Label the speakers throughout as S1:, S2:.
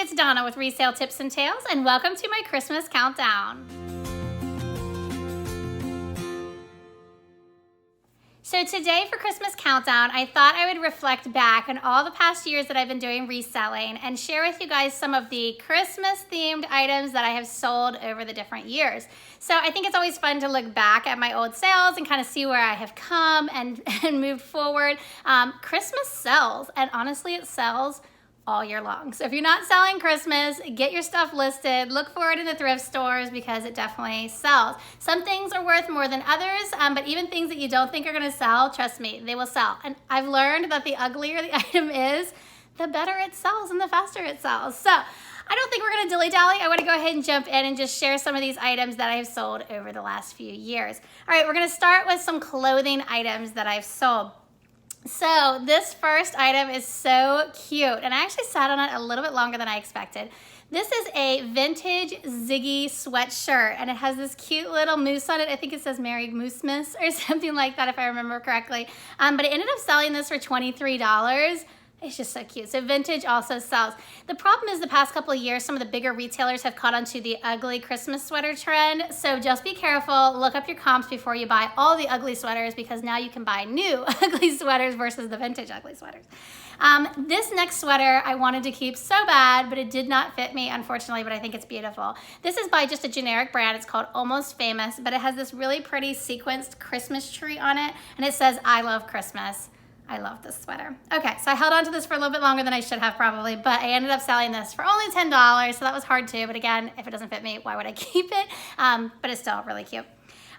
S1: it's Donna with Resale Tips and Tales, and welcome to my Christmas countdown. So today for Christmas countdown, I thought I would reflect back on all the past years that I've been doing reselling and share with you guys some of the Christmas themed items that I have sold over the different years. So I think it's always fun to look back at my old sales and kind of see where I have come and moved forward. Christmas sells, and honestly it sells all year long. So if you're not selling Christmas, get your stuff listed, look for it in the thrift stores because it definitely sells. Some things are worth more than others, but even things that you don't think are gonna sell, trust me, they will sell. And I've learned that the uglier the item is, the better it sells and the faster it sells. So I don't think we're gonna dilly-dally. I wanna go ahead and jump in and just share some of these items that I've sold over the last few years. All right, we're gonna start with some clothing items that I've sold. So this first item is so cute, and I actually sat on it a little bit longer than I expected. This is a vintage Ziggy sweatshirt, and it has this cute little moose on it. I think it says Merry Moosemas or something like that if I remember correctly. But it ended up selling this for $23. It's just so cute. So vintage also sells. The problem is the past couple of years, some of the bigger retailers have caught on to the ugly Christmas sweater trend. So just be careful. Look up your comps before you buy all the ugly sweaters, because now you can buy new ugly sweaters versus the vintage ugly sweaters. This next sweater I wanted to keep so bad, but it did not fit me, unfortunately, but I think it's beautiful. This is by just a generic brand. It's called Almost Famous, but it has this really pretty sequenced Christmas tree on it, and it says, I love Christmas. I love this sweater. Okay, so I held on to this for a little bit longer than I should have probably, but I ended up selling this for only $10, so that was hard too. But again, if it doesn't fit me, why would I keep it? But it's still really cute.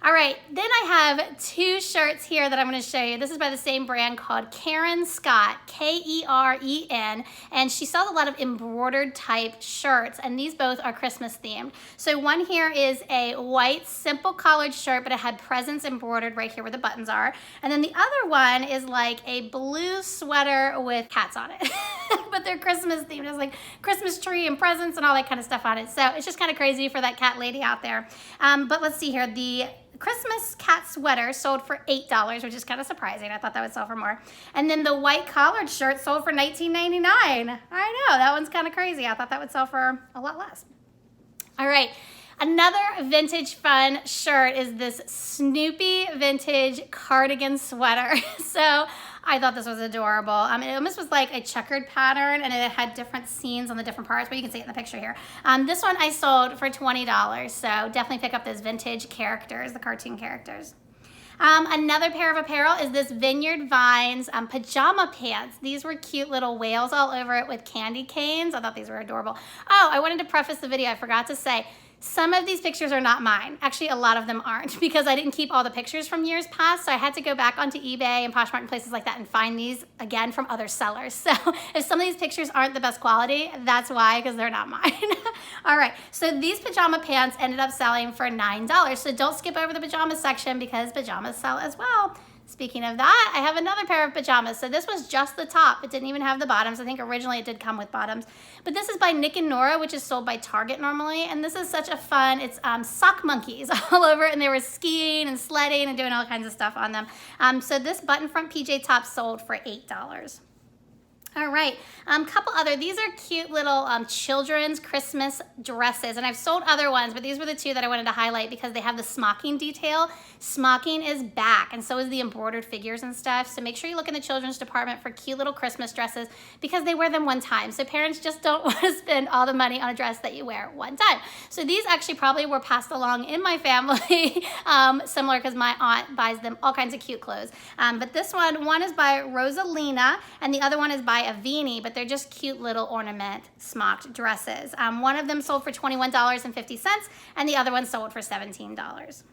S1: All right, then I have two shirts here that I'm gonna show you. This is by the same brand called Karen Scott, K-E-R-E-N, and she sells a lot of embroidered type shirts, and these both are Christmas themed. So one here is a white simple collared shirt, but it had presents embroidered right here where the buttons are. And then the other one is like a blue sweater with cats on it, but they're Christmas themed. It has like Christmas tree and presents and all that kind of stuff on it. So it's just kind of crazy for that cat lady out there. But let's see here. The Christmas cat sweater sold for $8, which is kind of surprising. I thought that would sell for more. And then the white collared shirt sold for $19.99. I know, that one's kind of crazy. I thought that would sell for a lot less. All right, another vintage fun shirt is this Snoopy vintage cardigan sweater. So I thought this was adorable. It almost was like a checkered pattern, and it had different scenes on the different parts, but you can see it in the picture here. This one I sold for $20, so definitely pick up those vintage characters, the cartoon characters. Another pair of apparel is this Vineyard Vines pajama pants. These were cute little whales all over it with candy canes. I thought these were adorable. Oh, I wanted to preface the video, I forgot to say, some of these pictures are not mine. Actually, a lot of them aren't, because I didn't keep all the pictures from years past, so I had to go back onto eBay and Poshmark and places like that and find these again from other sellers. So if some of these pictures aren't the best quality, that's why, because they're not mine. All right, so these pajama pants ended up selling for $9. So don't skip over the pajamas section, because pajamas sell as well. Speaking of that, I have another pair of pajamas. So this was just the top. It didn't even have the bottoms. I think originally it did come with bottoms. But this is by Nick and Nora, which is sold by Target normally. And this is such a fun, it's sock monkeys all over it. And they were skiing and sledding and doing all kinds of stuff on them. So this button front PJ top sold for $8. All right, couple other, these are cute little children's Christmas dresses, and I've sold other ones, but these were the two that I wanted to highlight because they have the smocking detail. Smocking is back, and so is the embroidered figures and stuff, so make sure you look in the children's department for cute little Christmas dresses, because they wear them one time, so parents just don't want to spend all the money on a dress that you wear one time. So these actually probably were passed along in my family, similar, because my aunt buys them all kinds of cute clothes. But this one is by Rosalina, and the other one is by Avini, but they're just cute little ornament smocked dresses. One of them sold for $21.50, and the other one sold for $17.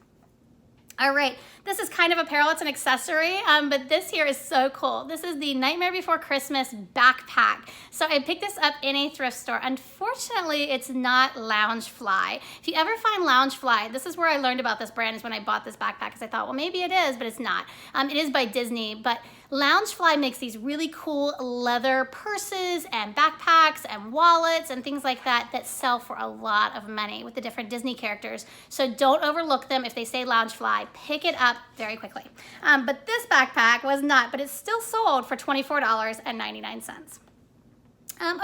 S1: All right, this is kind of apparel, it's an accessory, but this here is so cool. This is the Nightmare Before Christmas backpack. So I picked this up in a thrift store. Unfortunately, it's not Loungefly. If you ever find Loungefly, this is where I learned about this brand, is when I bought this backpack, because I thought, well, maybe it is, but it's not. It is by Disney, but Loungefly makes these really cool leather purses and backpacks and wallets and things like that that sell for a lot of money with the different Disney characters. So don't overlook them. If they say Loungefly, pick it up very quickly. But this backpack was not, but it's still sold for $24.99.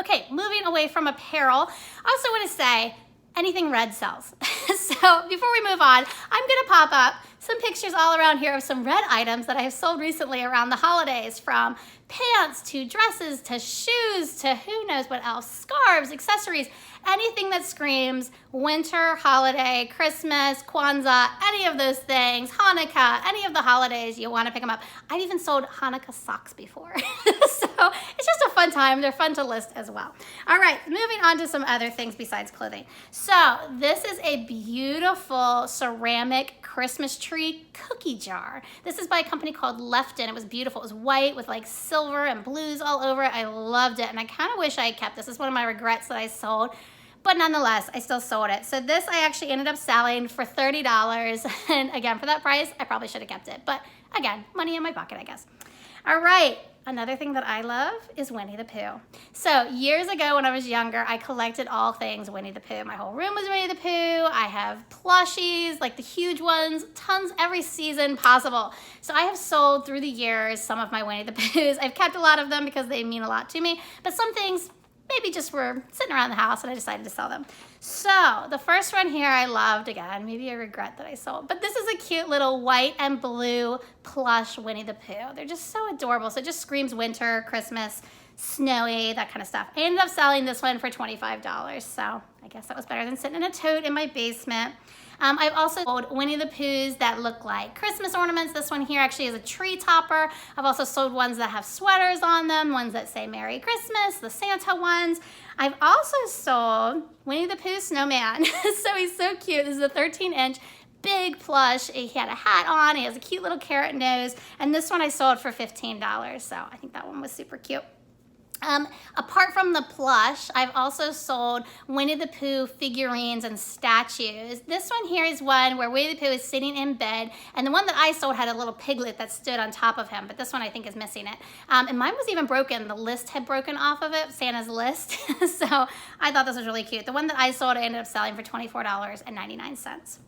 S1: Okay, moving away from apparel, I also want to say anything red sells. So before we move on, I'm gonna pop up some pictures all around here of some red items that I have sold recently around the holidays, from pants to dresses to shoes to who knows what else, scarves, accessories, anything that screams winter, holiday, Christmas, Kwanzaa, any of those things, Hanukkah, any of the holidays, you want to pick them up. I've even sold Hanukkah socks before. So it's just a fun time. They're fun to list as well. All right, moving on to some other things besides clothing. So this is a beautiful ceramic Christmas tree cookie jar. This is by a company called Lefton. It was beautiful. It was white with like silver and blues all over it. I loved it, and I kind of wish I had kept this. This is one of my regrets that I sold. But nonetheless, I still sold it. So this I actually ended up selling for $30. And again, for that price, I probably should have kept it. But again, money in my pocket, I guess. All right, another thing that I love is Winnie the Pooh. So years ago when I was younger, I collected all things Winnie the Pooh. My whole room was Winnie the Pooh. I have plushies, like the huge ones, tons every season possible. So I have sold through the years some of my Winnie the Poohs. I've kept a lot of them because they mean a lot to me. But some things maybe just were sitting around the house and I decided to sell them. So the first one here I loved, again, maybe I regret that I sold, but this is a cute little white and blue plush Winnie the Pooh. They're just so adorable. So it just screams winter, Christmas, snowy, that kind of stuff. I ended up selling this one for $25. So I guess that was better than sitting in a tote in my basement. I've also sold Winnie the Poohs that look like Christmas ornaments. This one here actually is a tree topper. I've also sold ones that have sweaters on them, ones that say Merry Christmas, the Santa ones. I've also sold Winnie the Pooh snowman. So he's so cute. This is a 13-inch big plush. He had a hat on. He has a cute little carrot nose. And this one I sold for $15. So I think that one was super cute. Apart from the plush, I've also sold Winnie the Pooh figurines and statues. This one here is one where Winnie the Pooh is sitting in bed, and the one that I sold had a little piglet that stood on top of him, but this one I think is missing it. And mine was even broken. The list had broken off of it, Santa's list. So I thought this was really cute. The one that I sold I ended up selling for $24.99.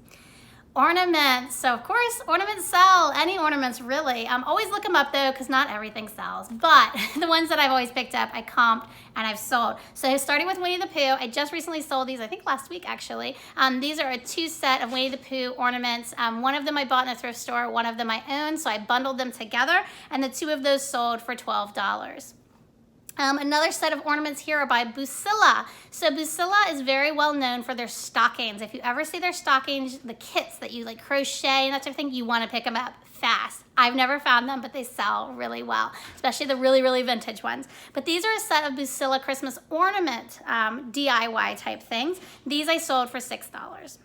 S1: Ornaments. So of course, ornaments sell. Any ornaments really. Always look them up though, because not everything sells. But the ones that I've always picked up, I comped and I've sold. So starting with Winnie the Pooh, I just recently sold these, I think last week actually. These are a 2-set of Winnie the Pooh ornaments. One of them I bought in a thrift store, one of them I own. So I bundled them together, and the 2 of those sold for $12. Another set of ornaments here are by Busilla. So Busilla is very well known for their stockings. If you ever see their stockings, the kits that you like crochet and that type of thing, you want to pick them up fast. I've never found them, but they sell really well, especially the really, really vintage ones. But these are a set of Busilla Christmas ornament DIY type things. These I sold for $6.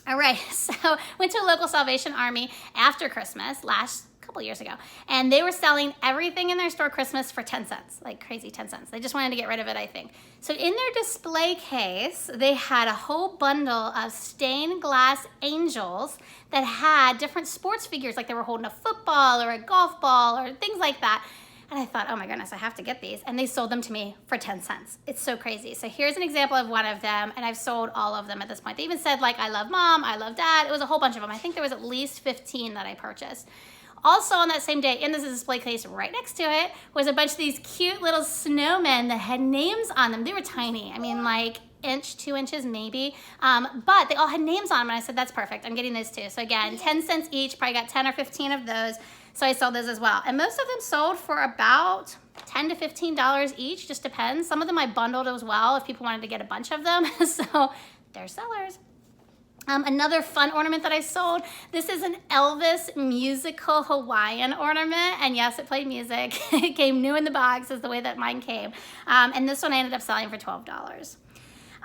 S1: All right, so went to a local Salvation Army after Christmas couple years ago, and they were selling everything in their store Christmas for 10 cents, like crazy 10 cents. They just wanted to get rid of it, I think. So in their display case, they had a whole bundle of stained glass angels that had different sports figures, like they were holding a football or a golf ball or things like that. And I thought, oh my goodness, I have to get these. And they sold them to me for 10 cents. It's so crazy. So here's an example of one of them, and I've sold all of them at this point. They even said like, I love mom, I love dad. It was a whole bunch of them. I think there was at least 15 that I purchased. Also on that same day, in this display case right next to it, was a bunch of these cute little snowmen that had names on them. They were tiny. I mean, like 2 inches maybe, but they all had names on them, and I said, that's perfect. I'm getting those too. So again, 10 cents each, probably got 10 or 15 of those. So I sold those as well. And most of them sold for about $10 to $15 each, just depends. Some of them I bundled as well if people wanted to get a bunch of them. So they're sellers. Another fun ornament that I sold, this is an Elvis musical Hawaiian ornament, and yes, it played music. It came new in the box, is the way that mine came. And this one I ended up selling for $12.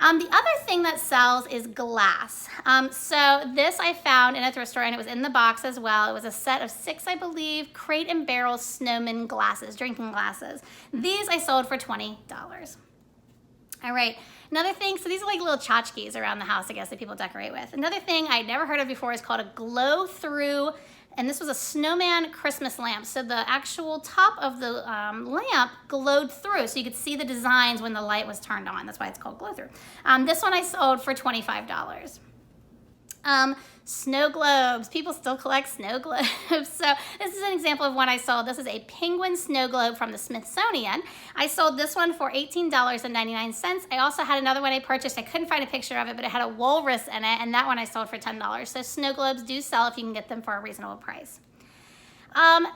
S1: The other thing that sells is glass. So this I found in a thrift store, and it was in the box as well. It was a set of 6, I believe, Crate and Barrel snowman glasses, drinking glasses. These I sold for $20. All right, another thing, so these are like little tchotchkes around the house, I guess, that people decorate with. Another thing I'd never heard of before is called a glow-through, and this was a snowman Christmas lamp. So the actual top of the lamp glowed through, so you could see the designs when the light was turned on. That's why it's called glow-through. This one I sold for $25. Snow globes. People still collect snow globes. So this is an example of one I sold. This is a penguin snow globe from the Smithsonian. I sold this one for $18.99. I also had another one I purchased. I couldn't find a picture of it, but it had a walrus in it, and that one I sold for $10. So snow globes do sell if you can get them for a reasonable price.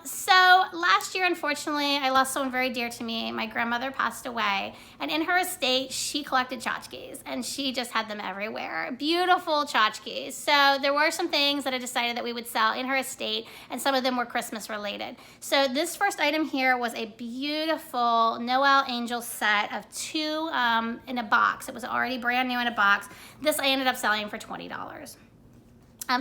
S1: So last year, unfortunately, I lost someone very dear to me. My grandmother passed away, and in her estate, she collected tchotchkes, and she just had them everywhere. Beautiful tchotchkes. So there were some things that I decided that we would sell in her estate, and some of them were Christmas related. So this first item here was a beautiful Noel angel set of 2 in a box. It was already brand new in a box. This I ended up selling for $20.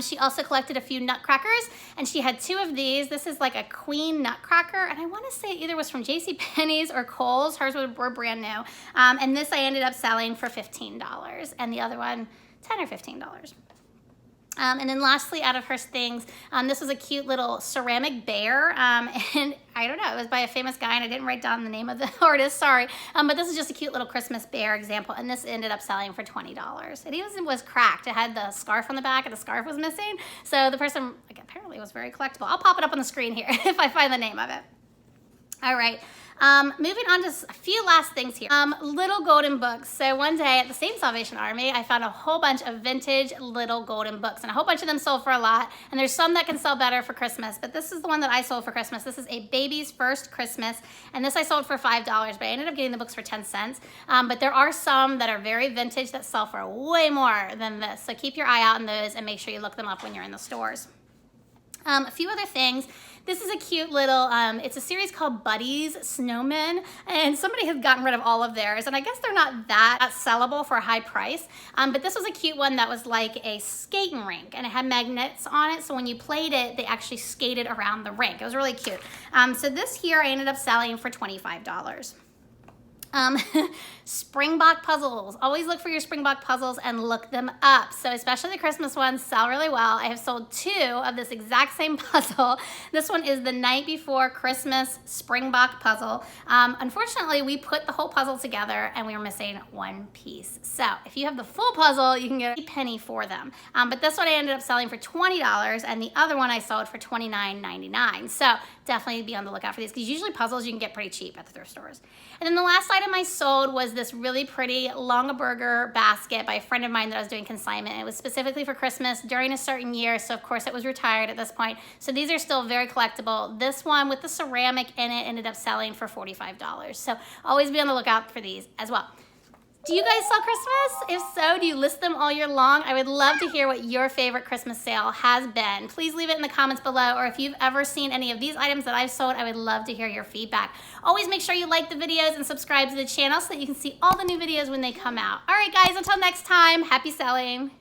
S1: She also collected a few nutcrackers, and she had 2 of these. This is like a queen nutcracker, and I want to say it either was from JCPenney's or Kohl's. Hers were brand new. And this I ended up selling for $15, and the other one, $10 or $15. And then lastly, out of her things, this was a cute little ceramic bear, and I don't know, it was by a famous guy, and I didn't write down the name of the artist, sorry, but this is just a cute little Christmas bear example, and this ended up selling for $20. It even was cracked. It had the scarf on the back, and the scarf was missing, so the person, like, apparently was very collectible. I'll pop it up on the screen here if I find the name of it. All right. Moving on to a few last things here. Little golden books. So one day at the same Salvation Army, I found a whole bunch of vintage little golden books, and a whole bunch of them sold for a lot, and there's some that can sell better for Christmas, but this is the one that I sold for Christmas. This is a baby's first Christmas, and this I sold for $5, but I ended up getting the books for 10 cents. But there are some that are very vintage that sell for way more than this, so keep your eye out on those and make sure you look them up when you're in the stores. A few other things. This is a cute little, it's a series called Buddy's Snowmen, and somebody has gotten rid of all of theirs, and I guess they're not that sellable for a high price, but this was a cute one that was like a skating rink, and it had magnets on it, so when you played it, they actually skated around the rink. It was really cute. So this here I ended up selling for $25. Springbok puzzles. Always look for your Springbok puzzles and look them up. So especially the Christmas ones sell really well. I have sold 2 of this exact same puzzle. This one is the Night Before Christmas Springbok puzzle. Unfortunately, we put the whole puzzle together and we were missing 1 piece. So if you have the full puzzle, you can get a penny for them. But this one I ended up selling for $20, and the other one I sold for $29.99. So definitely be on the lookout for these, because usually puzzles you can get pretty cheap at the thrift stores. And then the last item I sold was this really pretty Longaberger basket by a friend of mine that I was doing consignment. It was specifically for Christmas during a certain year, so of course it was retired at this point. So these are still very collectible. This one with the ceramic in it ended up selling for $45. So always be on the lookout for these as well. Do you guys sell Christmas? If so, do you list them all year long? I would love to hear what your favorite Christmas sale has been. Please leave it in the comments below, or if you've ever seen any of these items that I've sold, I would love to hear your feedback. Always make sure you like the videos and subscribe to the channel so that you can see all the new videos when they come out. All right, guys, until next time, happy selling.